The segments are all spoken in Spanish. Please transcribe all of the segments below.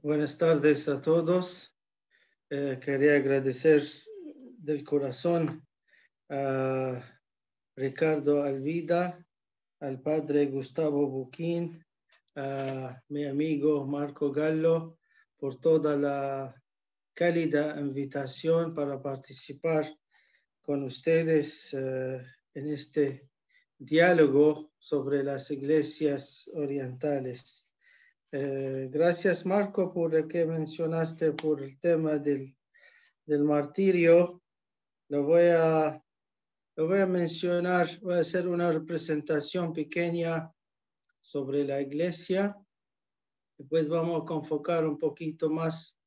Buenas tardes a todos. Quería agradecer del corazón a Ricardo Alvida, al padre Gustavo Buquín, a mi amigo Marco Gallo por toda la cálida invitación para participar con ustedes en este diálogo sobre las iglesias orientales. Gracias, Marco, por lo que mencionaste por el tema del martirio. Lo voy a mencionar, voy a hacer una representación pequeña sobre la iglesia. Después vamos a enfocar un poquito más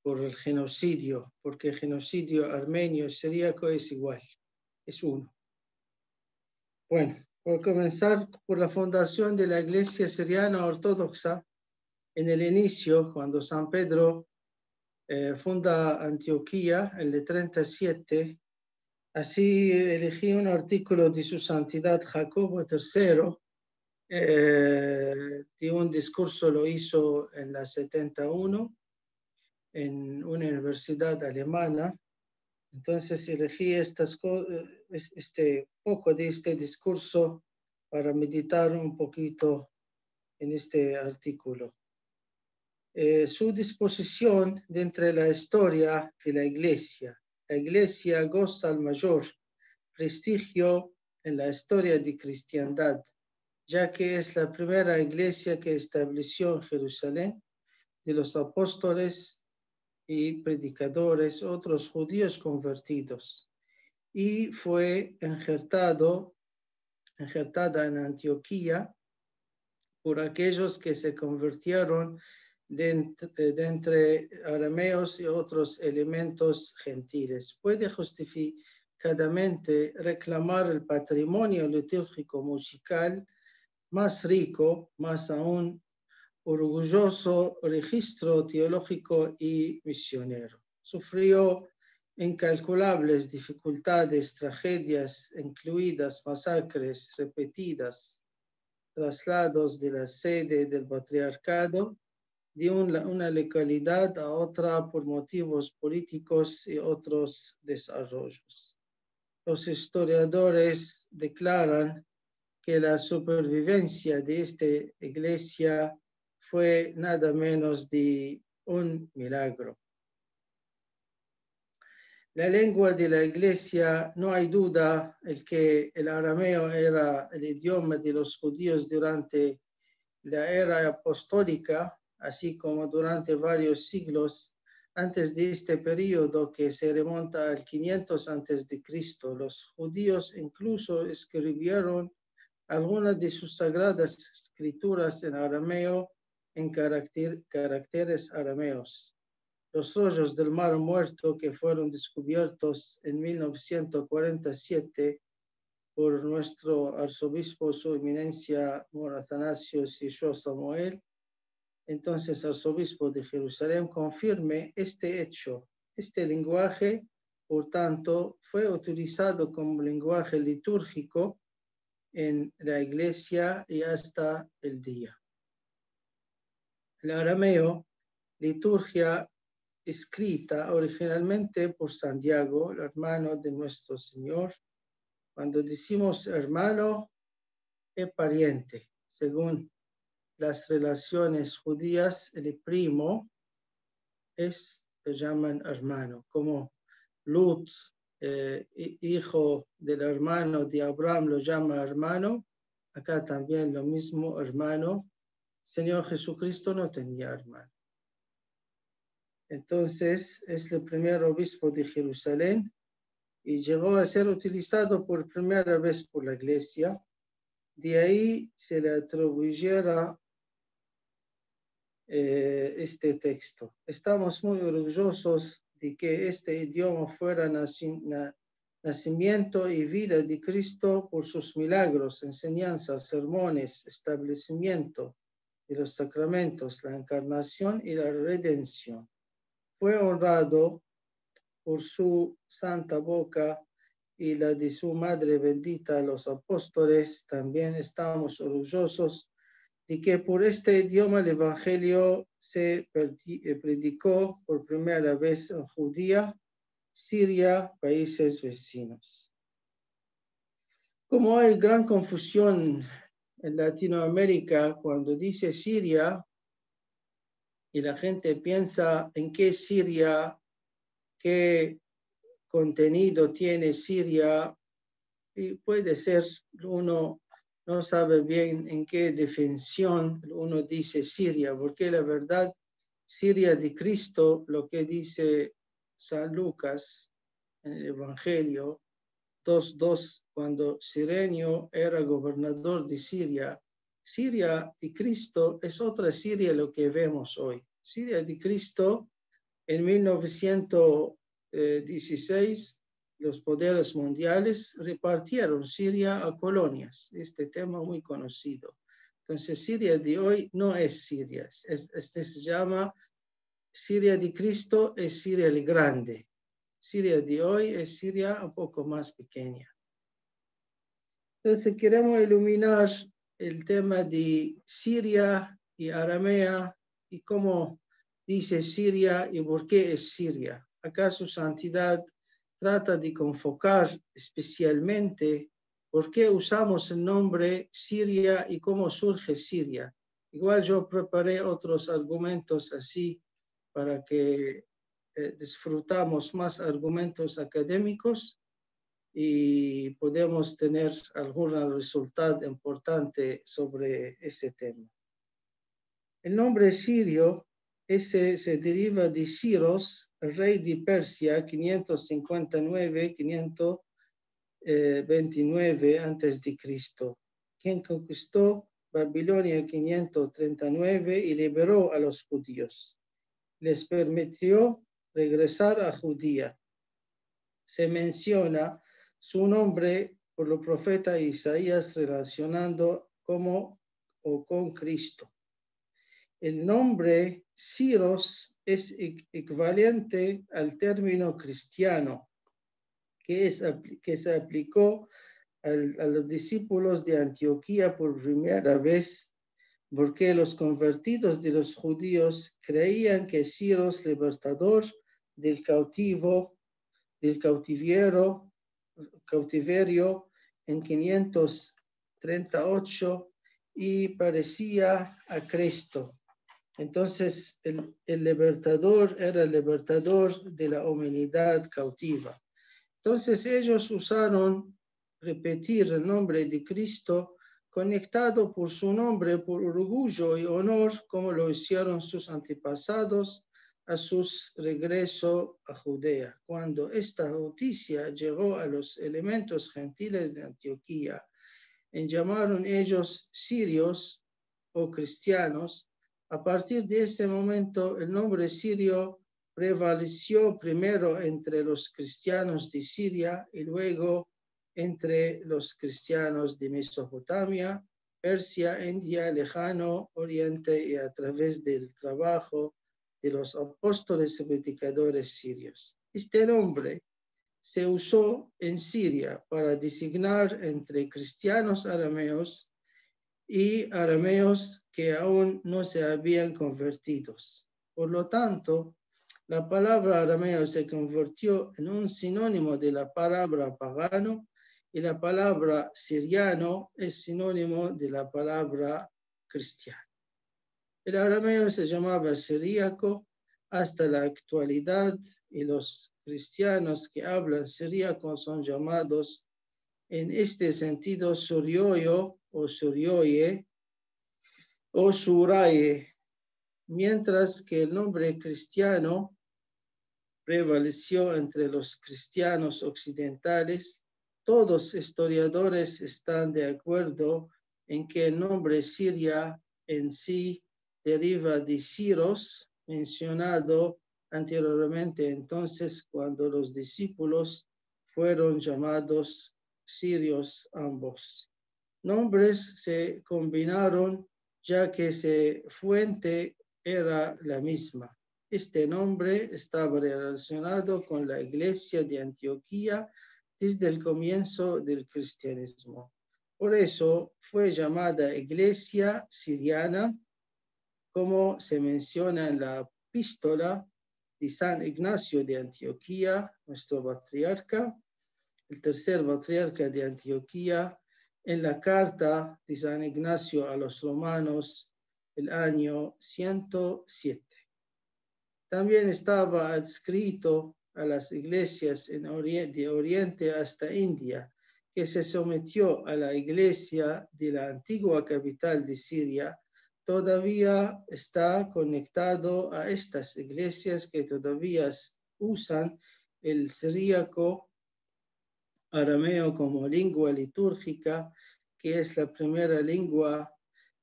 por el genocidio, porque el genocidio armenio y siríaco es igual, es uno. Bueno, por comenzar por la fundación de la iglesia siriana ortodoxa, en el inicio, cuando San Pedro funda Antioquía, el de 37, así elegí un artículo de su santidad Jacobo III, de un discurso lo hizo en la 71, en una universidad alemana. Entonces elegí poco de este discurso para meditar un poquito en este artículo. Su disposición dentro de la historia de la Iglesia. La Iglesia goza el mayor prestigio en la historia de cristiandad, ya que es la primera iglesia que estableció en Jerusalén de los apóstoles y predicadores, otros judíos convertidos, y fue injertada en Antioquía por aquellos que se convirtieron de entre arameos y otros elementos gentiles. Puede justificadamente reclamar el patrimonio litúrgico musical más rico, más aún orgulloso registro teológico y misionero. Sufrió incalculables dificultades, tragedias, incluidas masacres repetidas, traslados de la sede del patriarcado de una localidad a otra por motivos políticos y otros desarrollos. Los historiadores declaran que la supervivencia de esta iglesia fue nada menos de un milagro. La lengua de la iglesia, no hay duda que el arameo era el idioma de los judíos durante la era apostólica, así como durante varios siglos antes de este periodo que se remonta al 500 antes de Cristo. Los judíos incluso escribieron algunas de sus sagradas escrituras en arameo en caracteres arameos. Los rollos del Mar Muerto que fueron descubiertos en 1947 por nuestro arzobispo, su eminencia Mor Atanasio Yeshua Samuel, entonces arzobispo de Jerusalén, confirme este hecho. Este lenguaje, por tanto, fue utilizado como lenguaje litúrgico en la iglesia y hasta el día. El arameo, liturgia escrita originalmente por Santiago, el hermano de nuestro Señor. Cuando decimos hermano, es pariente. Según las relaciones judías, el primo lo llaman hermano, como Lut, hijo del hermano de Abraham, lo llama hermano. Acá también lo mismo, hermano. Señor Jesucristo no tenía hermano. Entonces es el primer obispo de Jerusalén y llegó a ser utilizado por primera vez por la iglesia. De ahí se le atribuyera este texto. Estamos muy orgullosos de que este idioma fuera nacimiento y vida de Cristo por sus milagros, enseñanzas, sermones, establecimiento de los sacramentos, la encarnación y la redención. Fue honrado por su santa boca y la de su madre bendita, los apóstoles. También estamos orgullosos de que por este idioma el Evangelio se predicó por primera vez en Judea, Siria, países vecinos. Como hay gran confusión en Latinoamérica cuando dice Siria y la gente piensa en qué Siria, qué contenido tiene Siria, y puede ser uno no sabe bien en qué definición uno dice Siria, porque la verdad, Siria de Cristo, lo que dice San Lucas en el Evangelio 2:2, cuando Cirenio era gobernador de Siria, Siria de Cristo es otra Siria lo que vemos hoy. Siria de Cristo en 1916, los poderes mundiales repartieron Siria a colonias. Este tema muy conocido. Entonces, Siria de hoy no es Siria. Este se llama Siria de Cristo, es Siria el Grande. Siria de hoy es Siria un poco más pequeña. Entonces, queremos iluminar el tema de Siria y aramea y cómo dice Siria y por qué es Siria. Acá su santidad trata de enfocar especialmente por qué usamos el nombre Siria y cómo surge Siria. Igual yo preparé otros argumentos así para que disfrutamos más argumentos académicos y podemos tener algún resultado importante sobre ese tema. El nombre sirio se deriva de Siros, rey de Persia, 529-529 a.C., quien conquistó Babilonia 539 y liberó a los judíos. Les permitió regresar a Judea. Se menciona su nombre por el profeta Isaías relacionando como o con Cristo. El nombre Siros es equivalente al término cristiano que se aplicó a los discípulos de Antioquía por primera vez, porque los convertidos de los judíos creían que Siros, libertador del cautiverio en 538 y parecía a Cristo. Entonces, el libertador era el libertador de la humanidad cautiva. Entonces, ellos usaron repetir el nombre de Cristo conectado por su nombre, por orgullo y honor, como lo hicieron sus antepasados a su regreso a Judea. Cuando esta noticia llegó a los elementos gentiles de Antioquía, llamaron ellos sirios o cristianos. A partir de ese momento, el nombre sirio prevaleció primero entre los cristianos de Siria y luego entre los cristianos de Mesopotamia, Persia, India, Lejano Oriente y a través del trabajo de los apóstoles y predicadores sirios. Este nombre se usó en Siria para designar entre cristianos arameos y arameos que aún no se habían convertido. Por lo tanto, la palabra arameo se convirtió en un sinónimo de la palabra pagano y la palabra siriano es sinónimo de la palabra cristiano. El arameo se llamaba siríaco hasta la actualidad y los cristianos que hablan siríaco son llamados en este sentido surioyo o surioye o suraye, mientras que el nombre cristiano prevaleció entre los cristianos occidentales. Todos historiadores están de acuerdo en que el nombre Siria en sí deriva de Siros, mencionado anteriormente entonces cuando los discípulos fueron llamados sirios ambos. Nombres se combinaron ya que su fuente era la misma. Este nombre estaba relacionado con la iglesia de Antioquía desde el comienzo del cristianismo. Por eso fue llamada Iglesia Siriana, como se menciona en la epístola de San Ignacio de Antioquía, nuestro patriarca, el tercer patriarca de Antioquía, en la carta de San Ignacio a los romanos, el año 107. También estaba adscrito a las iglesias de Oriente hasta India, que se sometió a la iglesia de la antigua capital de Siria. Todavía está conectado a estas iglesias que todavía usan el siríaco arameo como lengua litúrgica, que es la primera lengua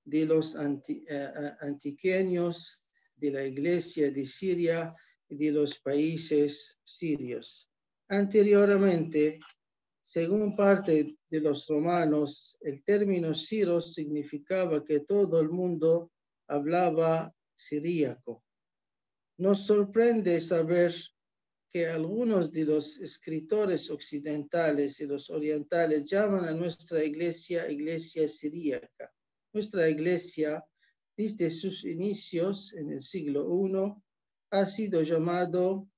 de los antiqueños de la iglesia de Siria y de los países sirios. Anteriormente, según parte de los romanos, el término siros significaba que todo el mundo hablaba siríaco. Nos sorprende saber que algunos de los escritores occidentales y los orientales llaman a nuestra iglesia siríaca. Nuestra iglesia, desde sus inicios en el siglo I, ha sido llamado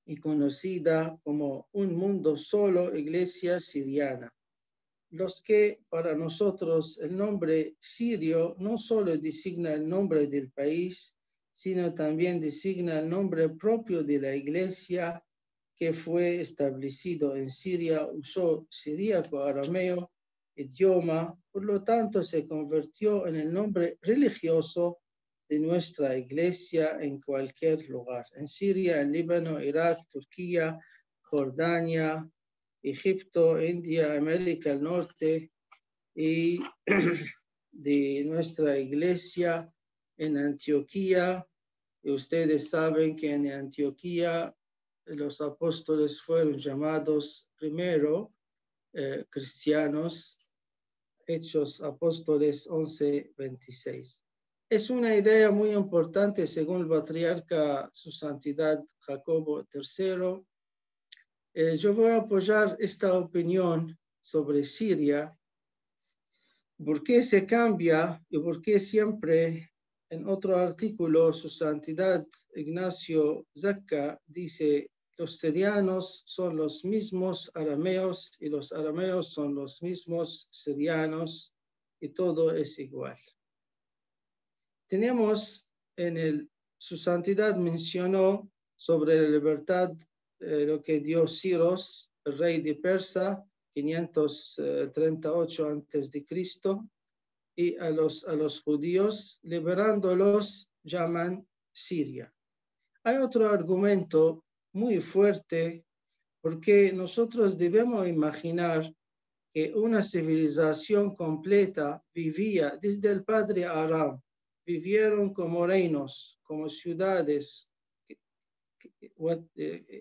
y conocida como un mundo solo, iglesia siriana. Los que para nosotros el nombre sirio no solo designa el nombre del país, sino también designa el nombre propio de la iglesia que fue establecido en Siria, usó siríaco arameo, idioma, por lo tanto se convirtió en el nombre religioso de nuestra iglesia en cualquier lugar, en Siria, en Líbano, Irak, Turquía, Jordania, Egipto, India, América del Norte, y de nuestra iglesia en Antioquía. Y ustedes saben que en Antioquía los apóstoles fueron llamados primero cristianos, Hechos Apóstoles 11:26. Es una idea muy importante según el patriarca Su Santidad Jacobo III. Yo voy a apoyar esta opinión sobre Siria. ¿Por qué se cambia y por qué siempre en otro artículo Su Santidad Ignacio Zacca dice los sirianos son los mismos arameos y los arameos son los mismos sirianos y todo es igual? Tenemos Su Santidad mencionó sobre la libertad lo que dio Ciro, el rey de Persia, 538 a.C., y a los judíos, liberándolos, llaman Siria. Hay otro argumento muy fuerte, porque nosotros debemos imaginar que una civilización completa vivía desde el padre Aram, vivieron como reinos, como ciudades,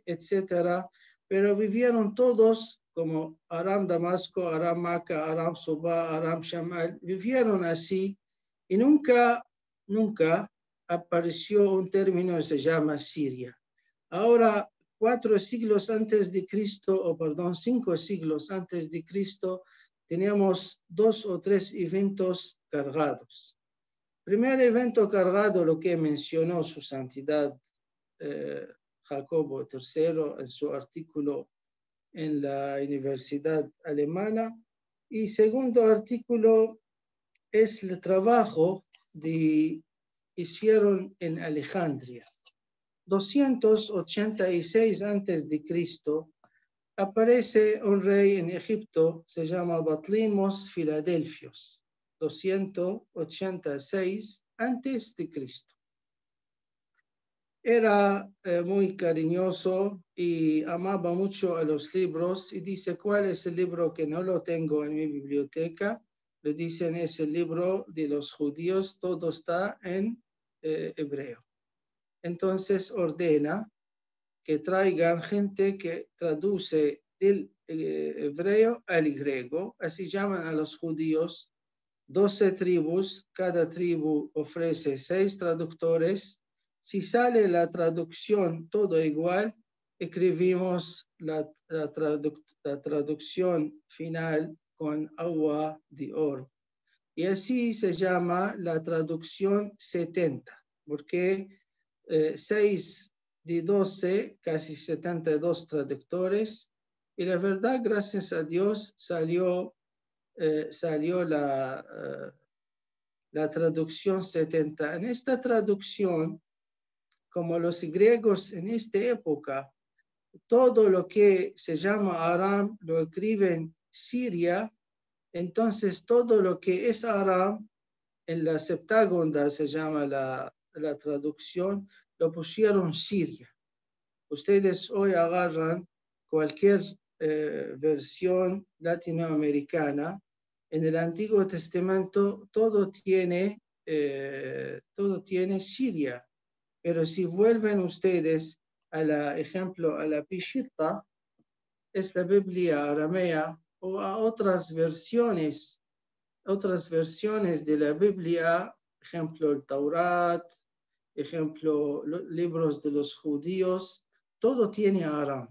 etcétera, pero vivieron todos como Aram Damasco, Aram Maca, Aram Soba, Aram Shamal, vivieron así y nunca apareció un término que se llama Siria. Ahora, 5 siglos antes de Cristo, teníamos 2 o 3 eventos cargados. Primer evento cargado, lo que mencionó Su Santidad Jacobo III en su artículo en la Universidad Alemana. Y segundo artículo es el trabajo que hicieron en Alejandría. 286 antes de Cristo aparece un rey en Egipto, se llama Batlimos Filadelfios, 286 antes de Cristo. Era muy cariñoso y amaba mucho a los libros y dice, ¿cuál es el libro que no lo tengo en mi biblioteca? Le dicen, es el libro de los judíos, todo está en hebreo. Entonces ordena que traigan gente que traduce del hebreo al griego, así llaman a los judíos, 12 tribus, cada tribu ofrece 6 traductores. Si sale la traducción todo igual, escribimos la traducción final con agua de oro. Y así se llama la traducción 70, porque 6 de 12, casi 72 traductores, y la verdad, gracias a Dios, salió la traducción 70. En esta traducción, como los griegos en esta época, todo lo que se llama Aram lo escriben Siria, entonces todo lo que es Aram, en la Septagunda se llama la traducción, lo pusieron Siria. Ustedes hoy agarran cualquier versión latinoamericana, en el Antiguo Testamento todo tiene Siria, pero si vuelven ustedes ejemplo, a la Peshitta, es la Biblia aramea, o a otras versiones de la Biblia, ejemplo, el Taurat, ejemplo, los libros de los judíos, todo tiene Aram.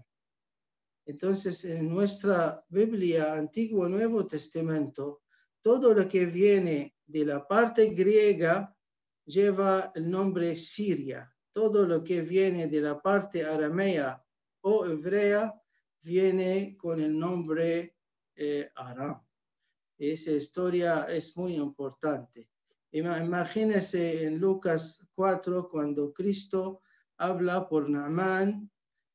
Entonces, en nuestra Biblia, Antiguo y Nuevo Testamento, todo lo que viene de la parte griega lleva el nombre Siria. Todo lo que viene de la parte aramea o hebrea viene con el nombre Aram. Esa historia es muy importante. Imagínense en Lucas 4, cuando Cristo habla por Naamán,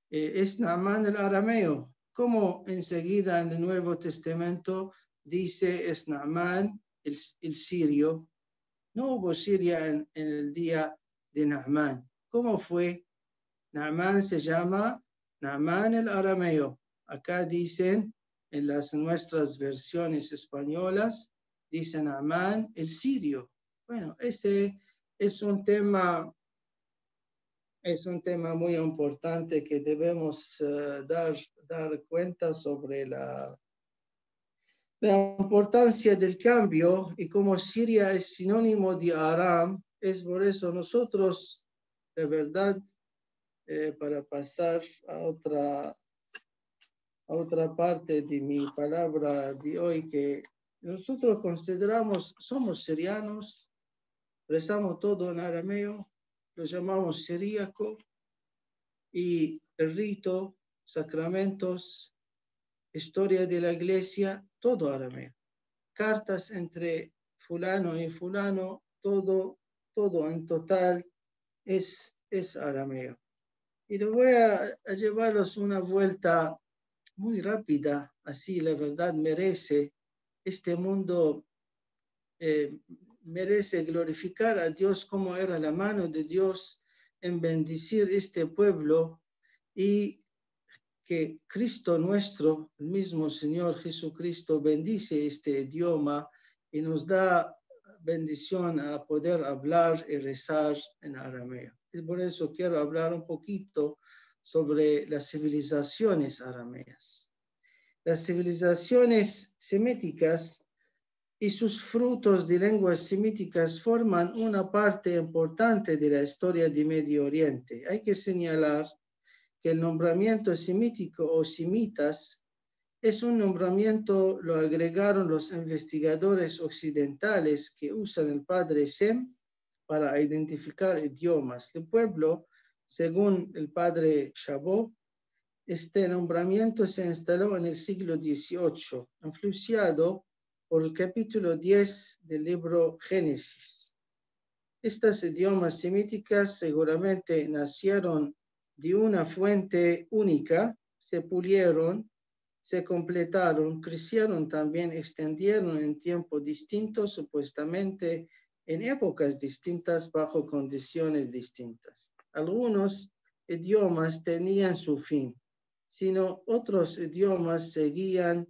es Naamán el arameo. Como enseguida en el Nuevo Testamento dice es Naamán el sirio. No hubo Siria en el día de Naamán. ¿Cómo fue? Naamán se llama Naamán el arameo. Acá dicen, en nuestras versiones españolas, dice Naamán el sirio. Bueno, este es un tema muy importante que debemos dar cuenta sobre la importancia del cambio y como Siria es sinónimo de Aram. Es por eso nosotros, de verdad, para pasar a otra parte de mi palabra de hoy, que nosotros consideramos, somos sirianos, rezamos todo en arameo, lo llamamos siríaco, y el rito, sacramentos, historia de la iglesia, todo arameo. Cartas entre fulano y fulano, todo en total es arameo. Y lo voy a llevarlos una vuelta muy rápida, así la verdad merece, este mundo merece glorificar a Dios, como era la mano de Dios en bendecir este pueblo, y que Cristo nuestro, el mismo Señor Jesucristo, bendice este idioma y nos da bendición a poder hablar y rezar en arameo. Y por eso quiero hablar un poquito sobre las civilizaciones arameas. Las civilizaciones semíticas y sus frutos de lenguas semíticas forman una parte importante de la historia de Medio Oriente. Hay que señalar que el nombramiento semítico o semitas es un nombramiento, lo agregaron los investigadores occidentales que usan el padre Sem para identificar idiomas. El pueblo, según el padre Chabot, este nombramiento se instaló en el siglo XVIII, influenciado por el capítulo 10 del libro Génesis. Estas idiomas semíticas seguramente nacieron de una fuente única, se pulieron, se completaron, crecieron también, extendieron en tiempos distintos, supuestamente en épocas distintas, bajo condiciones distintas. Algunos idiomas tenían su fin, sino otros idiomas seguían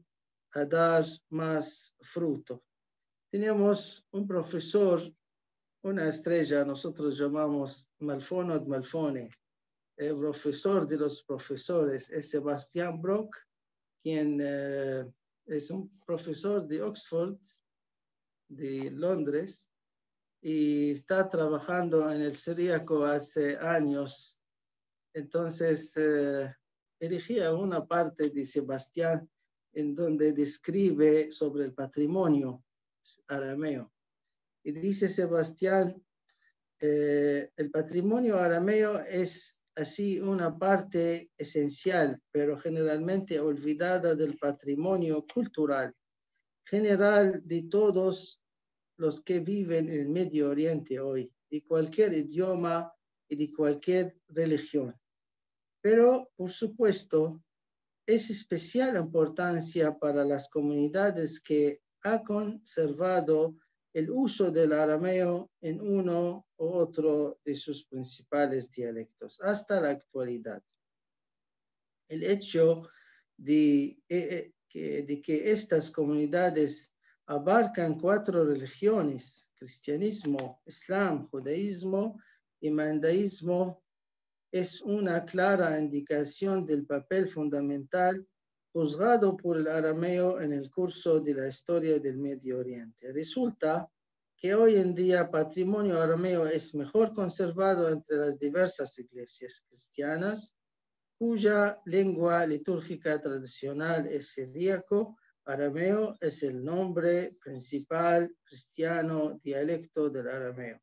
a dar más fruto. Teníamos un profesor, una estrella, nosotros llamamos Malfono de Malfone, el profesor de los profesores, es Sebastián Brock, quien es un profesor de Oxford, de Londres, y está trabajando en el siríaco hace años. Entonces, elegí una parte de Sebastián en donde describe sobre el patrimonio arameo. Y dice Sebastián, el patrimonio arameo es así una parte esencial, pero generalmente olvidada del patrimonio cultural general de todos los que viven en el Medio Oriente hoy, de cualquier idioma y de cualquier religión. Pero, por supuesto, es especial importancia para las comunidades que ha conservado el uso del arameo en uno u otro de sus principales dialectos hasta la actualidad. El hecho de que estas comunidades abarcan 4 religiones, cristianismo, islam, judaísmo y mandaísmo, es una clara indicación del papel fundamental juzgado por el arameo en el curso de la historia del Medio Oriente. Resulta que hoy en día patrimonio arameo es mejor conservado entre las diversas iglesias cristianas, cuya lengua litúrgica tradicional es siríaco. Arameo es el nombre principal cristiano dialecto del arameo.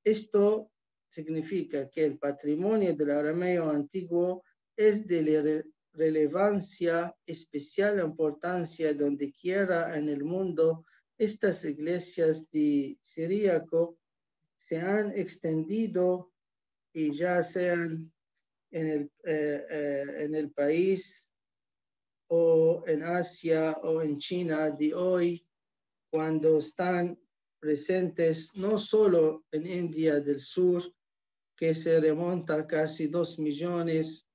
Esto significa que el patrimonio del arameo antiguo es de relevancia, especial importancia donde quiera en el mundo. Estas iglesias de siríaco se han extendido y ya sean en el país o en Asia o en China de hoy, cuando están presentes no solo en India del Sur, que se remonta a casi 2 millones,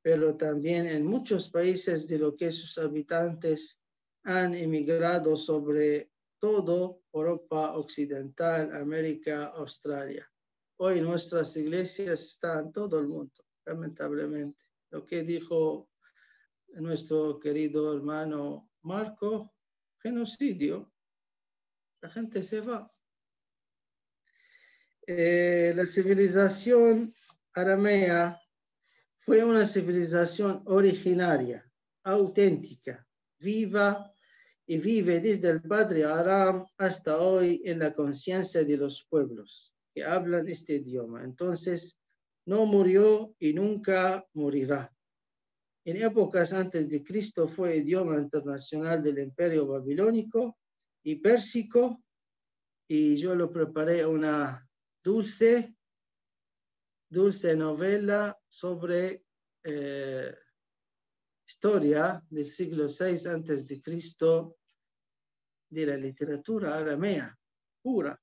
pero también en muchos países de lo que sus habitantes han emigrado, sobre todo Europa Occidental, América, Australia. Hoy nuestras iglesias están en todo el mundo, lamentablemente. Lo que dijo nuestro querido hermano Marco, genocidio. La gente se va. La civilización aramea fue una civilización originaria, auténtica, viva y vive desde el padre Aram hasta hoy en la conciencia de los pueblos que hablan este idioma. Entonces, no murió y nunca morirá. En épocas antes de Cristo fue idioma internacional del Imperio Babilónico y Pérsico, y yo lo preparé una dulce novela sobre historia del siglo VI antes de Cristo de la literatura aramea pura.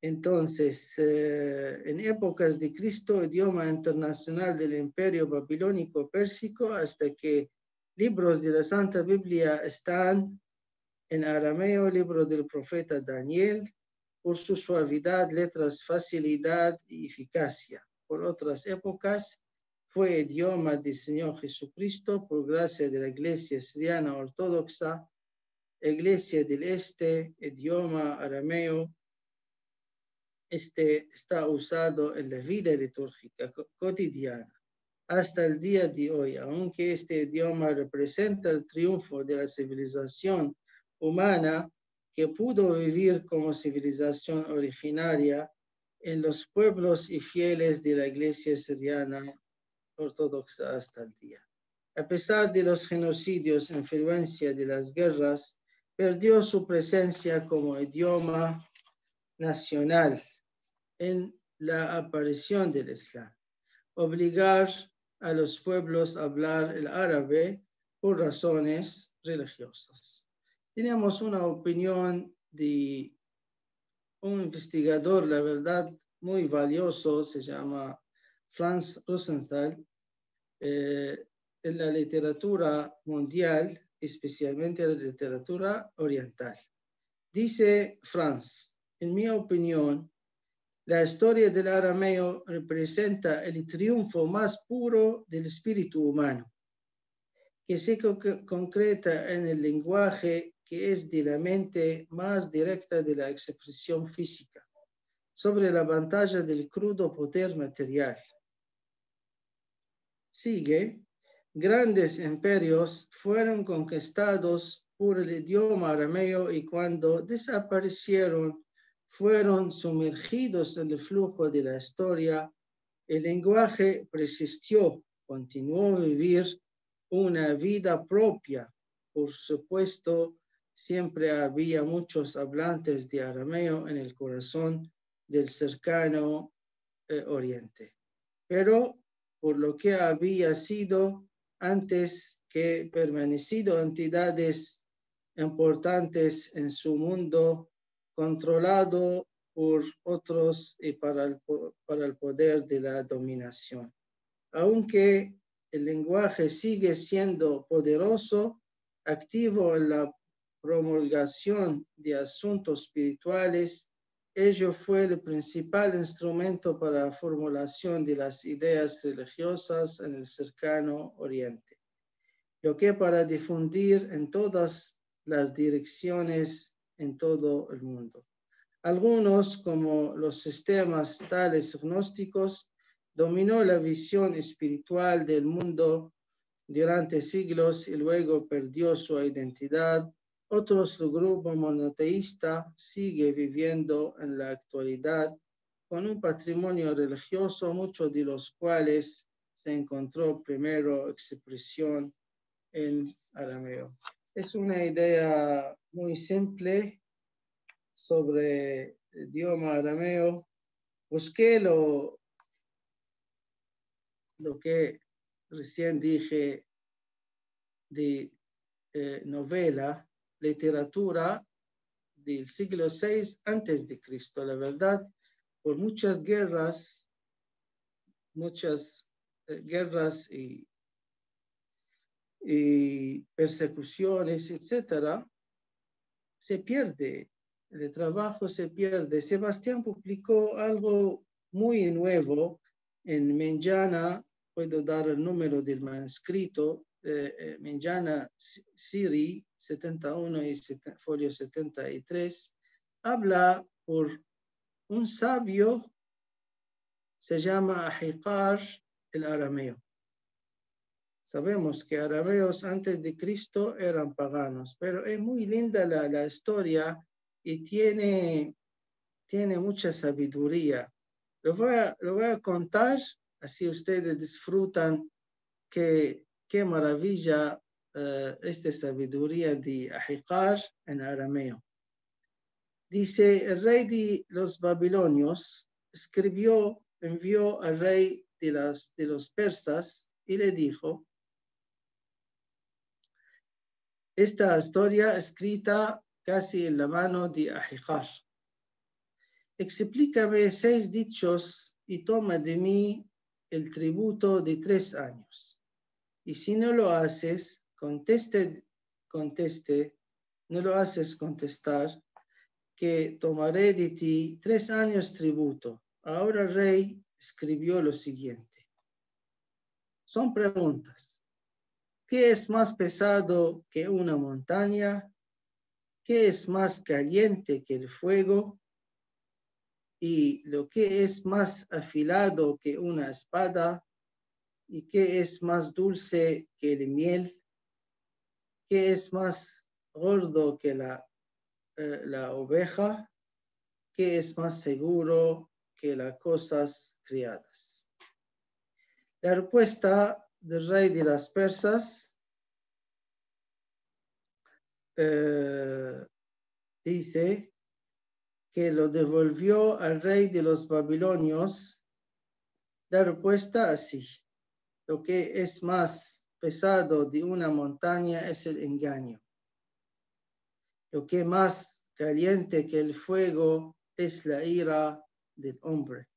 Entonces, en épocas de Cristo, idioma internacional del Imperio Babilónico Pérsico, hasta que libros de la Santa Biblia están en arameo, libro del profeta Daniel, por su suavidad, letras, facilidad y eficacia. Por otras épocas, fue idioma del Señor Jesucristo, por gracia de la Iglesia Siriana Ortodoxa, Iglesia del Este, idioma arameo. Está usado en la vida litúrgica cotidiana hasta el día de hoy, aunque este idioma representa el triunfo de la civilización humana que pudo vivir como civilización originaria en los pueblos y fieles de la Iglesia siriana ortodoxa hasta el día. A pesar de los genocidios, influencia de las guerras, perdió su presencia como idioma nacional en la aparición del Islam. Obligar a los pueblos a hablar el árabe por razones religiosas. Tenemos una opinión de un investigador, la verdad, muy valioso, se llama Franz Rosenthal, en la literatura mundial, especialmente en la literatura oriental. Dice Franz, en mi opinión, la historia del arameo representa el triunfo más puro del espíritu humano, que se concreta en el lenguaje que es de la mente más directa de la expresión física, sobre la pantalla del crudo poder material. Sigue, grandes imperios fueron conquistados por el idioma arameo y cuando desaparecieron, fueron sumergidos en el flujo de la historia. El lenguaje persistió, continuó a vivir una vida propia. Por supuesto, siempre había muchos hablantes de arameo en el corazón del cercano Oriente. Pero por lo que había sido antes que permanecido entidades importantes en su mundo, controlado por otros y para el poder de la dominación. Aunque el lenguaje sigue siendo poderoso, activo en la promulgación de asuntos espirituales, ello fue el principal instrumento para la formulación de las ideas religiosas en el cercano Oriente, lo que para difundir en todas las direcciones en todo el mundo. Algunos, como los sistemas tales gnósticos, dominó la visión espiritual del mundo durante siglos y luego perdió su identidad. Otros, el grupo monoteísta, sigue viviendo en la actualidad con un patrimonio religioso, muchos de los cuales se encontró primero expresión en arameo. Es una idea muy simple sobre el idioma arameo. Busqué lo que recién dije de novela, literatura del siglo VI antes de Cristo. La verdad, por muchas guerras y persecuciones, etcétera, se pierde, el trabajo se pierde. Sebastián publicó algo muy nuevo en Menjana, puedo dar el número del manuscrito, Menjana Siri 71 y folio 73, habla por un sabio, se llama Ahiqar el arameo. Sabemos que arameos antes de Cristo eran paganos, pero es muy linda la historia y tiene mucha sabiduría. Lo voy a contar, así ustedes disfrutan qué maravilla esta sabiduría de Ahiqar en arameo. Dice, el rey de los babilonios envió al rey de los persas y le dijo, esta historia escrita casi en la mano de Ahiqar. Explícame 6 dichos y toma de mí el tributo de 3 años. Y si no lo haces, conteste, no lo haces contestar, que tomaré de ti 3 años tributo. Ahora el rey escribió lo siguiente. Son preguntas. ¿Qué es más pesado que una montaña? ¿Qué es más caliente que el fuego? ¿Y lo que es más afilado que una espada? ¿Y qué es más dulce que el miel? ¿Qué es más gordo que la oveja? ¿Qué es más seguro que las cosas criadas? La respuesta del rey de las persas dice que lo devolvió al rey de los babilonios. La respuesta así. Lo que es más pesado de una montaña es el engaño. Lo que es más caliente que el fuego es la ira del hombre.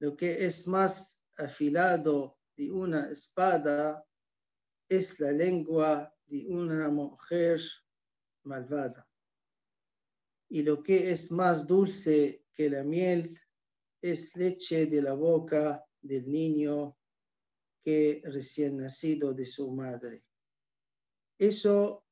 Lo que es más afilado de una espada es la lengua de una mujer malvada. Y lo que es más dulce que la miel es leche de la boca del niño que recién nacido de su madre. Eso,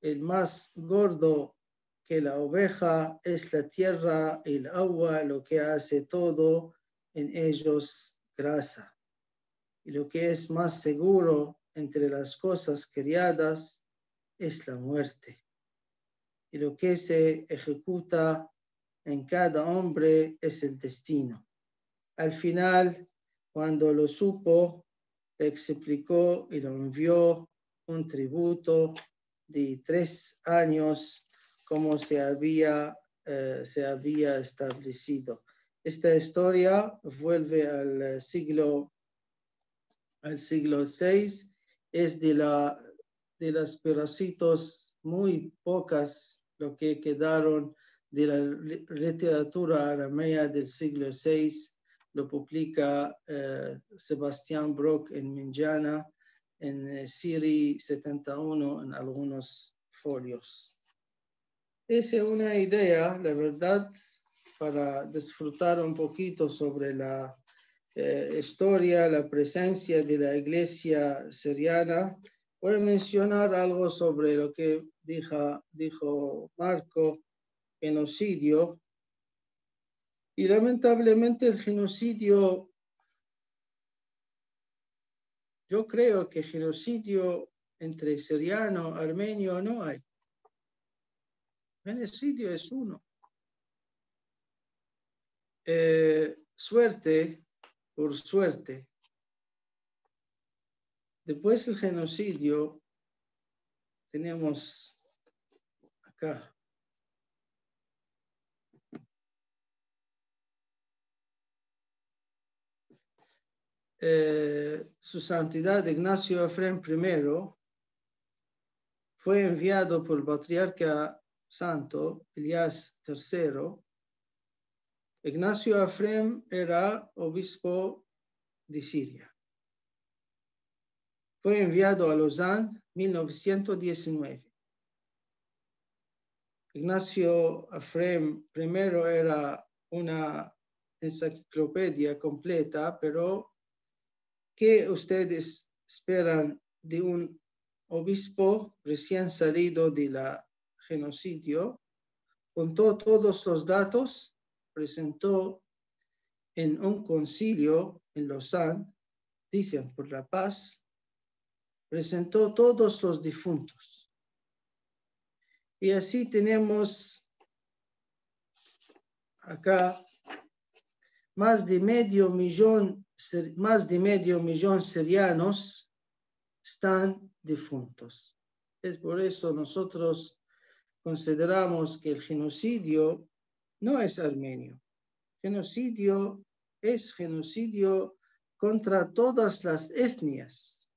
el más gordo que la oveja, es la tierra y el agua, lo que hace todo en ellos grasa. y lo que es más seguro entre las cosas criadas es la muerte. Y lo que se ejecuta en cada hombre es el destino. Al final, cuando lo supo, le explicó y lo envió un tributo de 3 años como se había establecido. Esta historia vuelve al siglo VI, es de las pedacitos muy pocas lo que quedaron de la literatura aramea del siglo VI. Lo publica Sebastián Brock en Minjana, en Siri 71, en algunos folios. Esa es una idea, la verdad, para disfrutar un poquito sobre la historia, la presencia de la iglesia siriana. Voy a mencionar algo sobre lo que dijo Marco, genocidio. Y lamentablemente el genocidio, yo creo que genocidio entre siriano y armenio no hay. Genocidio es uno. Por suerte, después del genocidio, tenemos acá su santidad Ignacio Efrem I fue enviado por el patriarca santo Elías III. Ignacio Efrem era obispo de Siria. Fue enviado a Lausanne en 1919. Ignacio Efrem I era una enciclopedia completa, pero ¿qué ustedes esperan de un obispo recién salido de la genocidio? Contó todos los datos, presentó en un concilio en Lausanne, dicen por la paz, presentó todos los difuntos. Y así tenemos acá más de medio millón sirianos están difuntos. Es por eso nosotros consideramos que el genocidio no es armenio. Genocidio es genocidio contra todas las etnias,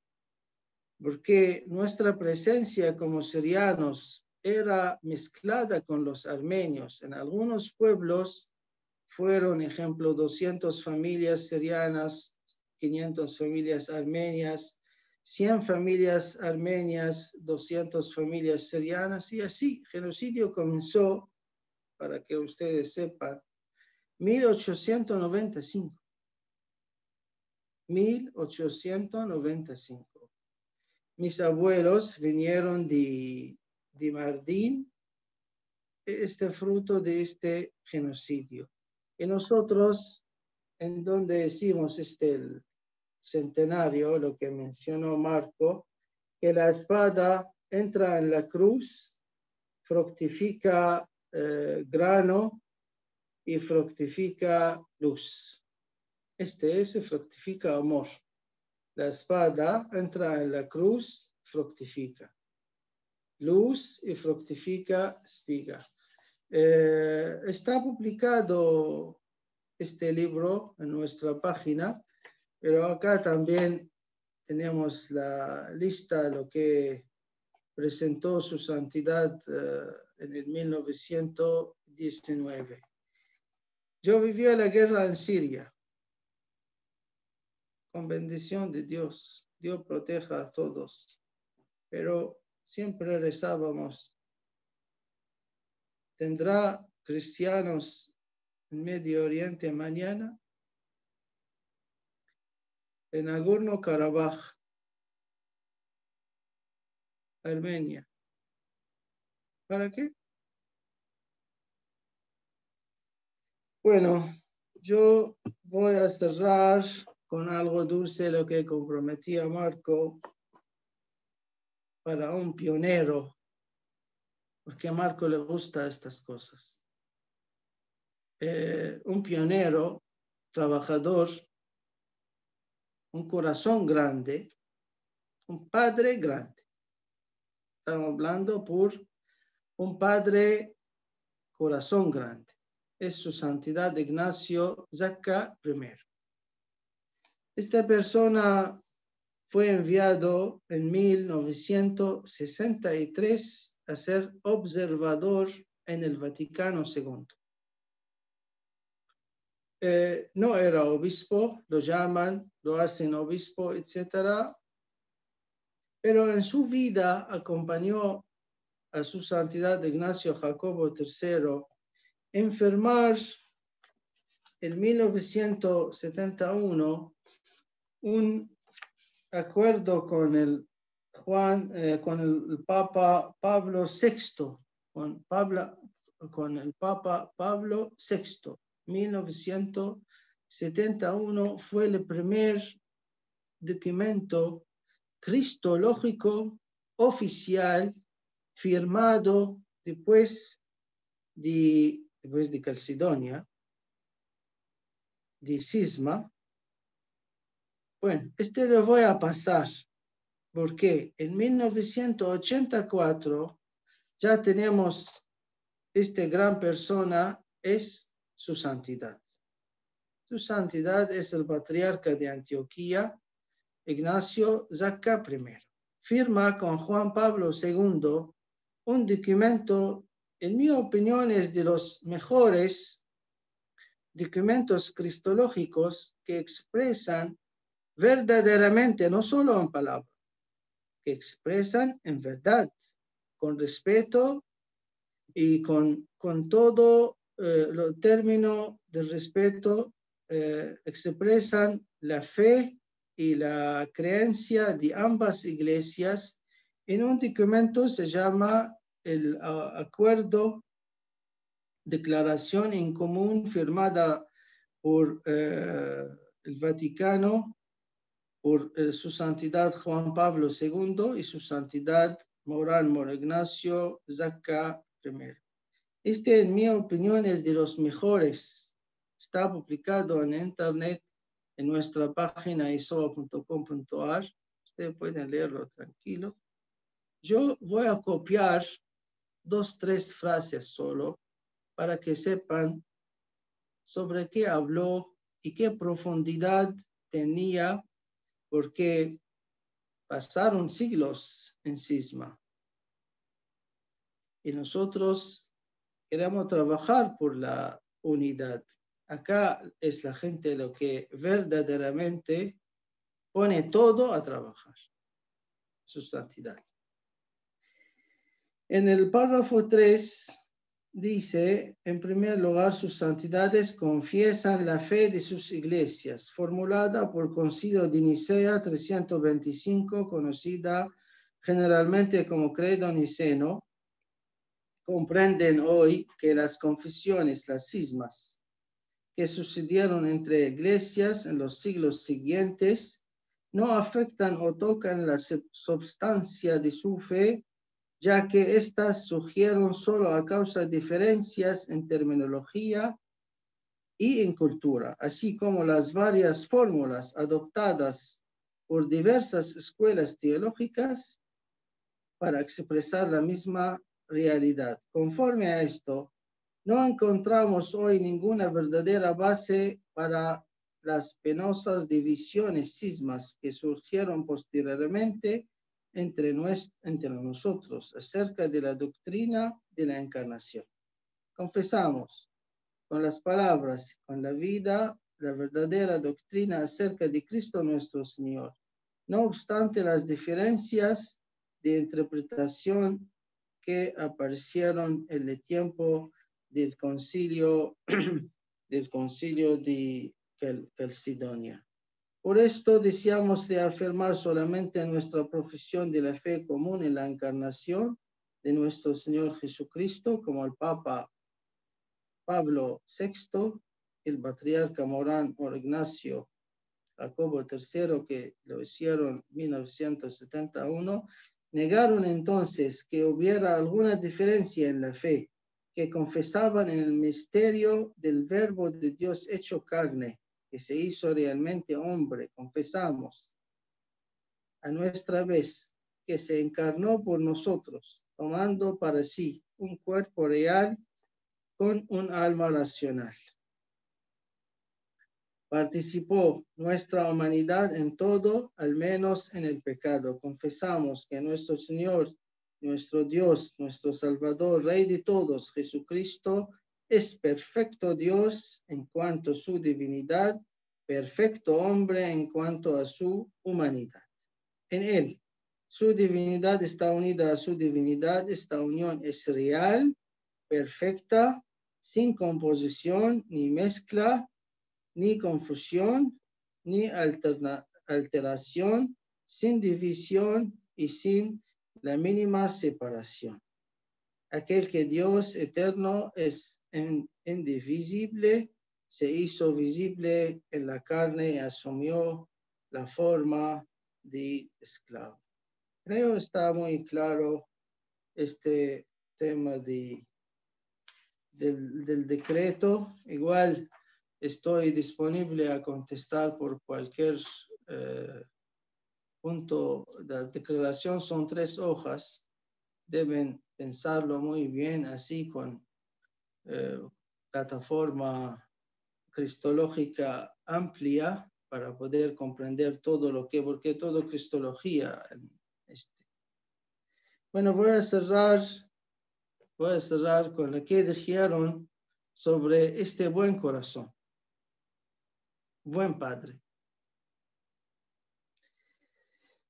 porque nuestra presencia como sirianos era mezclada con los armenios. En algunos pueblos fueron, ejemplo, 200 familias sirianas, 500 familias armenias, 100 familias armenias, 200 familias sirianas, y así. Genocidio comenzó, para que ustedes sepan, 1895. 1895. Mis abuelos vinieron de Mardin, fruto de este genocidio. Y nosotros, en donde decimos el centenario, lo que mencionó Marco, que la espada entra en la cruz, fructifica grano y fructifica luz. Fructifica amor. La espada entra en la cruz, fructifica luz y fructifica espiga. Está publicado este libro en nuestra página, pero acá también tenemos la lista de lo que presentó su santidad en el 1919. Yo viví la guerra en Siria. Con bendición de Dios. Dios proteja a todos. Pero siempre rezábamos. ¿Tendrá cristianos en Medio Oriente mañana? En Nagorno-Karabaj, Armenia. ¿Para qué? Bueno, yo voy a cerrar con algo dulce lo que comprometía Marco para un pionero, porque a Marco le gustan estas cosas. Un pionero, trabajador, un corazón grande, un padre grande. Estamos hablando por un padre corazón grande. Es su santidad Ignacio Zacca I. Esta persona fue enviado en 1963 a ser observador en el Vaticano II. No era obispo, lo llaman, lo hacen obispo, etc. Pero en su vida acompañó a su santidad Ignacio Jacobo III enfermar en 1971 un acuerdo con el Papa Pablo VI, con el Papa Pablo VI. 1971 fue el primer documento cristológico oficial firmado después de Calcedonia, de Cisma. Bueno, lo voy a pasar porque en 1984 ya tenemos esta gran persona, es su santidad. Su santidad es el patriarca de Antioquía, Ignacio Zacca I. Firma con Juan Pablo II un documento, en mi opinión, es de los mejores documentos cristológicos que expresan verdaderamente, no solo en palabras, que expresan en verdad, con respeto y con todo el término del respeto, expresan la fe y la creencia de ambas iglesias en un documento se llama el Acuerdo, Declaración en Común firmada por el Vaticano, por su santidad Juan Pablo II y su santidad Moral Mor Ignacio Zacca I. En mi opinión, es de los mejores. Está publicado en internet en nuestra página isoa.com.ar. Ustedes pueden leerlo tranquilo. Yo voy a copiar 2 o 3 frases solo para que sepan sobre qué habló y qué profundidad tenía, porque pasaron siglos en Cisma. Y nosotros queremos trabajar por la unidad. Acá es la gente lo que verdaderamente pone todo a trabajar. Su santidad. En el párrafo 3 dice, en primer lugar, sus santidades confiesan la fe de sus iglesias, formulada por Concilio de Nicea 325, conocida generalmente como Credo Niceno. Comprenden hoy que las confesiones, las cismas, que sucedieron entre iglesias en los siglos siguientes, no afectan o tocan la substancia de su fe, ya que éstas surgieron solo a causa de diferencias en terminología y en cultura, así como las varias fórmulas adoptadas por diversas escuelas teológicas para expresar la misma realidad. Conforme a esto, no encontramos hoy ninguna verdadera base para las penosas divisiones cismas que surgieron posteriormente entre nosotros acerca de la doctrina de la encarnación. Confesamos con las palabras, con la vida, la verdadera doctrina acerca de Cristo nuestro Señor. No obstante las diferencias de interpretación que aparecieron en el tiempo del concilio de Calcedonia. Por esto deseamos reafirmar solamente nuestra profesión de la fe común en la encarnación de nuestro Señor Jesucristo, como el Papa Pablo VI, el Patriarca Morán Mor Ignacio Jacobo III, que lo hicieron en 1971, negaron entonces que hubiera alguna diferencia en la fe, que confesaban en el misterio del Verbo de Dios hecho carne, que se hizo realmente hombre. Confesamos a nuestra vez que se encarnó por nosotros, tomando para sí un cuerpo real con un alma racional. Participó nuestra humanidad en todo, al menos en el pecado. Confesamos que nuestro Señor, nuestro Dios, nuestro Salvador, Rey de todos, Jesucristo, es perfecto Dios en cuanto a su divinidad, perfecto hombre en cuanto a su humanidad. En Él, su divinidad está unida a su divinidad. Esta unión es real, perfecta, sin composición ni mezcla, ni confusión, ni alteración, sin división y sin la mínima separación. Aquel que Dios eterno es indivisible, se hizo visible en la carne y asumió la forma de esclavo. Creo está muy claro este tema del decreto. Igual estoy disponible a contestar por cualquier punto. La declaración son 3 hojas. Deben pensarlo muy bien, así con plataforma cristológica amplia para poder comprender todo lo que, porque todo cristología. Bueno, voy a cerrar con lo que dijeron sobre este buen corazón. Buen Padre.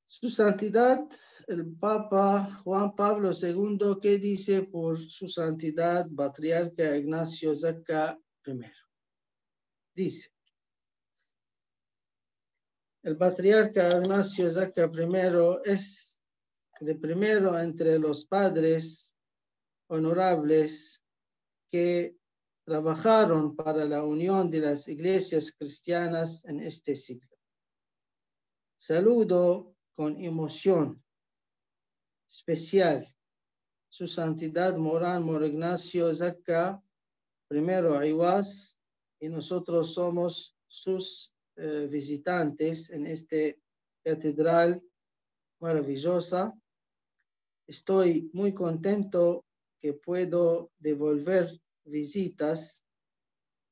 Su Santidad, el Papa Juan Pablo II, ¿qué dice por su Santidad Patriarca Ignacio Zakka I? Dice, el Patriarca Ignacio Zakka I es el primero entre los padres honorables que trabajaron para la unión de las iglesias cristianas en este siglo. Saludo con emoción especial su Santidad Morán Mor Ignacio Zakka I Ayvaz, y nosotros somos sus visitantes en esta catedral maravillosa. Estoy muy contento que puedo devolver visitas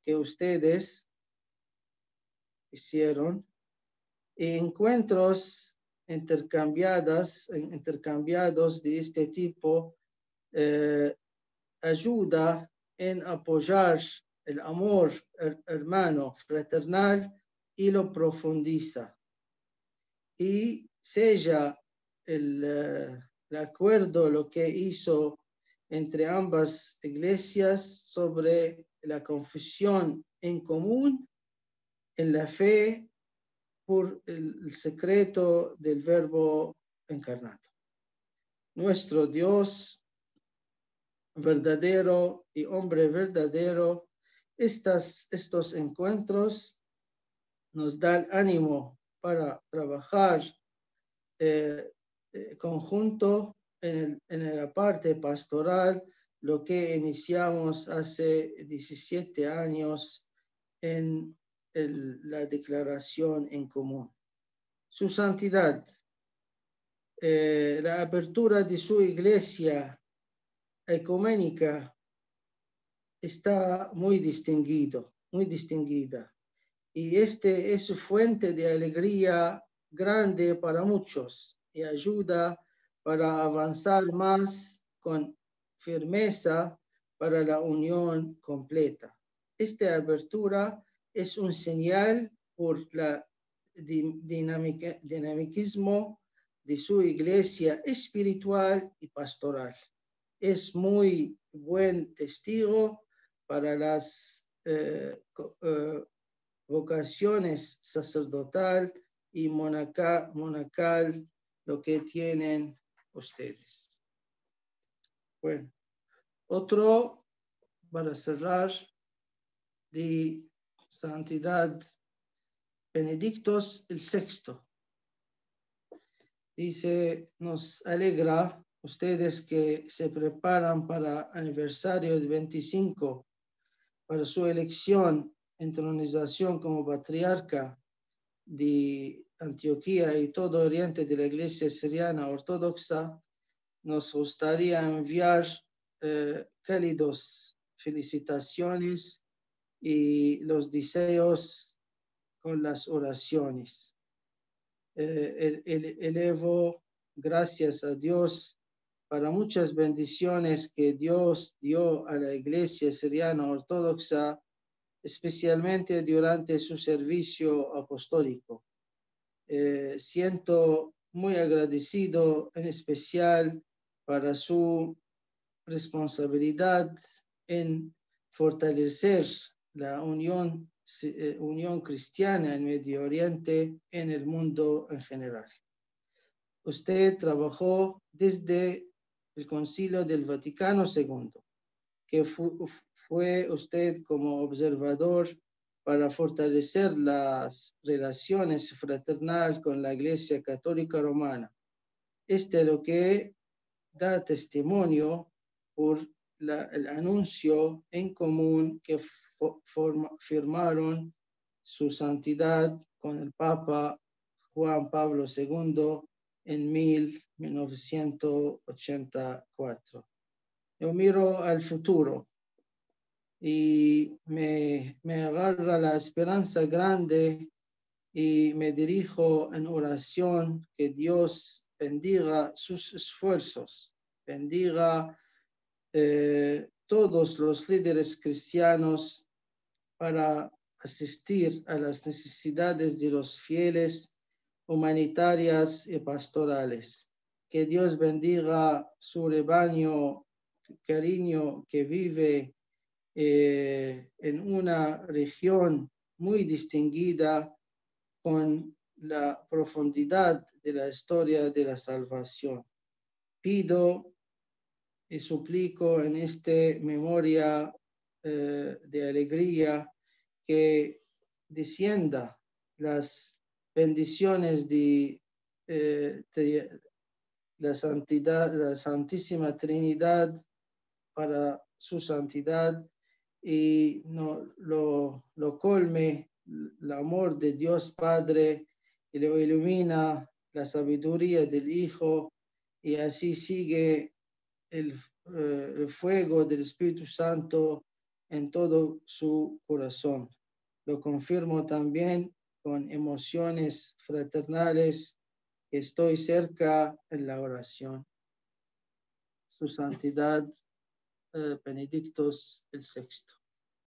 que ustedes hicieron y encuentros intercambiados de este tipo. Ayuda en apoyar el amor hermano fraternal y lo profundiza. Y sella el acuerdo lo que hizo entre ambas iglesias sobre la confesión en común en la fe por el secreto del Verbo encarnado. Nuestro Dios verdadero y hombre verdadero, estos encuentros nos dan ánimo para trabajar conjunto en la parte pastoral, lo que iniciamos hace 17 años en la declaración en común. Su Santidad, la apertura de su iglesia ecuménica está muy distinguida. Y este es fuente de alegría grande para muchos y ayuda para avanzar más con firmeza para la unión completa. Esta apertura es un señal por la dinamismo de su iglesia espiritual y pastoral. Es muy buen testigo para las vocaciones sacerdotal y monacal lo que tienen ustedes. Bueno, otro para cerrar de Santidad Benedictus el sexto. Dice, nos alegra ustedes que se preparan para aniversario del 25, para su elección, entronización como patriarca de Antioquía y todo Oriente de la Iglesia Siriana Ortodoxa. Nos gustaría enviar cálidos felicitaciones y los deseos con las oraciones. Elevo gracias a Dios para muchas bendiciones que Dios dio a la Iglesia Siriana Ortodoxa, especialmente durante su servicio apostólico. Siento muy agradecido en especial para su responsabilidad en fortalecer la unión cristiana en Medio Oriente, en el mundo en general. Usted trabajó desde el Concilio del Vaticano II, que fue usted como observador para fortalecer las relaciones fraternales con la Iglesia Católica Romana. Es lo que da testimonio por el anuncio en común que firmaron su santidad con el Papa Juan Pablo II en 1984. Yo miro al futuro y me agarra la esperanza grande y me dirijo en oración que Dios bendiga sus esfuerzos, bendiga todos los líderes cristianos para asistir a las necesidades de los fieles, humanitarias y pastorales. Que Dios bendiga su rebaño cariño que vive en una región muy distinguida con la profundidad de la historia de la salvación. Pido y suplico en esta memoria de alegría que descienda las bendiciones de la santidad, la Santísima Trinidad para su santidad y lo colme el amor de Dios Padre y lo ilumina la sabiduría del Hijo y así sigue el fuego del Espíritu Santo en todo su corazón. Lo confirmo también con emociones fraternales que estoy cerca en la oración. Su santidad Benedictus el sexto.